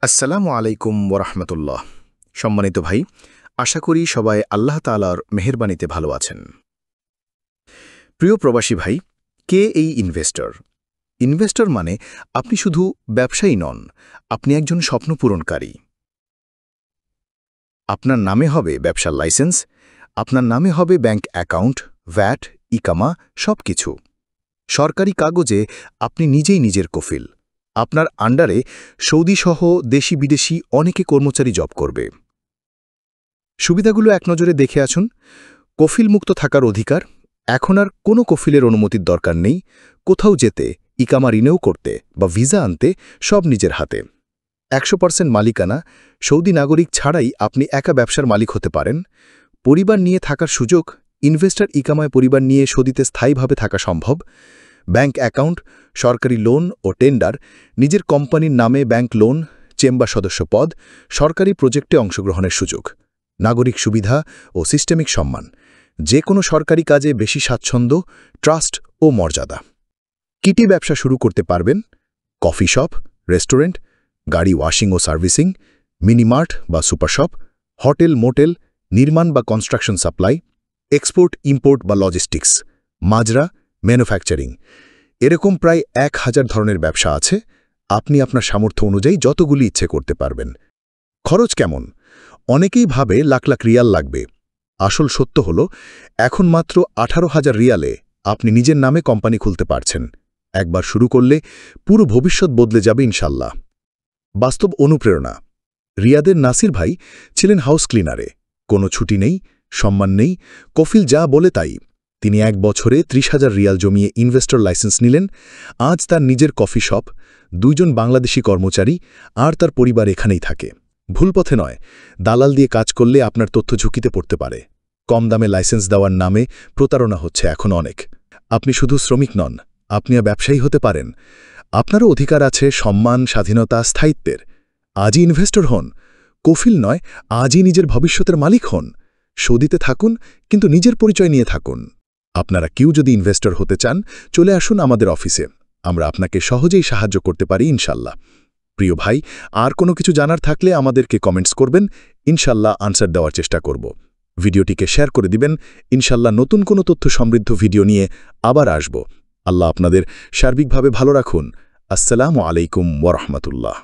আসসালামু আলাইকুম ওরহমতুল্লাহ। সম্মানিত ভাই, আশা করি সবাই আল্লাহ তাআলার মেহেরবানিতে ভালো আছেন। প্রিয় প্রবাসী ভাই, কে এই ইনভেস্টর? ইনভেস্টর মানে আপনি শুধু ব্যবসায়ী নন, আপনি একজন স্বপ্নপূরণকারী। আপনার নামে হবে ব্যবসার লাইসেন্স, আপনার নামে হবে ব্যাংক অ্যাকাউন্ট, ভ্যাট, ইকামা, সবকিছু। সরকারি কাগজে আপনি নিজেই নিজের কফিল। আপনার আন্ডারে সৌদিসহ দেশি বিদেশি অনেকে কর্মচারী জব করবে। সুবিধাগুলো এক নজরে দেখে আসুন। কফিল মুক্ত থাকার অধিকার, এখন আর কোনো কফিলের অনুমতির দরকার নেই। কোথাও যেতে, ইকামা রিনিউ করতে বা ভিসা আনতে সব নিজের হাতে। 100% মালিকানা, সৌদি নাগরিক ছাড়াই আপনি একা ব্যবসার মালিক হতে পারেন। পরিবার নিয়ে থাকার সুযোগ, ইনভেস্টর ইকামায় পরিবার নিয়ে সৌদিতে স্থায়ীভাবে থাকা সম্ভব। ব্যাংক অ্যাকাউন্ট, সরকারি লোন ও টেন্ডার, নিজের কোম্পানির নামে ব্যাংক লোন, চেম্বার সদস্য পদ, সরকারি প্রজেক্টে অংশগ্রহণের সুযোগ, নাগরিক সুবিধা ও সিস্টেমিক সম্মান, যে কোনো সরকারি কাজে বেশি স্বাচ্ছন্দ্য, ট্রাস্ট ও মর্যাদা। কিটি ব্যবসা শুরু করতে পারবেন: কফি শপ, রেস্টুরেন্ট, গাড়ি ওয়াশিং ও সার্ভিসিং, মিনিমার্ট বা সুপারশপ, হোটেল মোটেল, নির্মাণ বা কনস্ট্রাকশন সাপ্লাই, এক্সপোর্ট ইম্পোর্ট বা লজিস্টিক্স, মাজরা, ম্যানুফ্যাকচারিং। এরকম প্রায় 1000 ধরনের ব্যবসা আছে। আপনি আপনার সামর্থ্য অনুযায়ী যতগুলি ইচ্ছে করতে পারবেন। খরচ কেমন? অনেকেই ভাবে লাখ লাখ রিয়াল লাগবে। আসল সত্য হল, এখন মাত্র 18,000 রিয়ালে আপনি নিজের নামে কোম্পানি খুলতে পারছেন। একবার শুরু করলে পুরো ভবিষ্যৎ বদলে যাবে ইনশাল্লাহ। বাস্তব অনুপ্রেরণা: রিয়াদের নাসির ভাই ছিলেন হাউস ক্লিনারে। কোনো ছুটি নেই, সম্মান নেই, কফিল যা বলে তাই। তিনি 1 বছরে 30,000 রিয়াল জমিয়ে ইনভেস্টর লাইসেন্স নিলেন। আজ তার নিজের কফি শপ, 2 জন বাংলাদেশি কর্মচারী, আর তার পরিবার এখানেই থাকে। ভুল পথে নয়, দালাল দিয়ে কাজ করলে আপনার তথ্য ঝুঁকিতে পড়তে পারে। কম দামে লাইসেন্স দেওয়ার নামে প্রতারণা হচ্ছে এখন অনেক। আপনি শুধু শ্রমিক নন, আপনি ব্যবসায়ী হতে পারেন। আপনারও অধিকার আছে সম্মান, স্বাধীনতা, স্থায়িত্বের। আজই ইনভেস্টর হন, কফিল নয়, আজই নিজের ভবিষ্যতের মালিক হন। সৌদিতে থাকুন, কিন্তু নিজের পরিচয় নিয়ে থাকুন। আপনারা কেউ যদি ইনভেস্টর হতে চান, চলে আসুন আমাদের অফিসে। আমরা আপনাকে সহজেই সাহায্য করতে পারি ইনশাল্লাহ। প্রিয় ভাই, আর কোনো কিছু জানার থাকলে আমাদেরকে কমেন্টস করবেন, ইনশাল্লাহ আনসার দেওয়ার চেষ্টা করব। ভিডিওটিকে শেয়ার করে দিবেন। ইনশাল্লাহ নতুন কোনো তথ্য সমৃদ্ধ ভিডিও নিয়ে আবার আসব। আল্লাহ আপনাদের সার্বিকভাবে ভালো রাখুন। আসসালামু আলাইকুম ওরহমতুল্লাহ।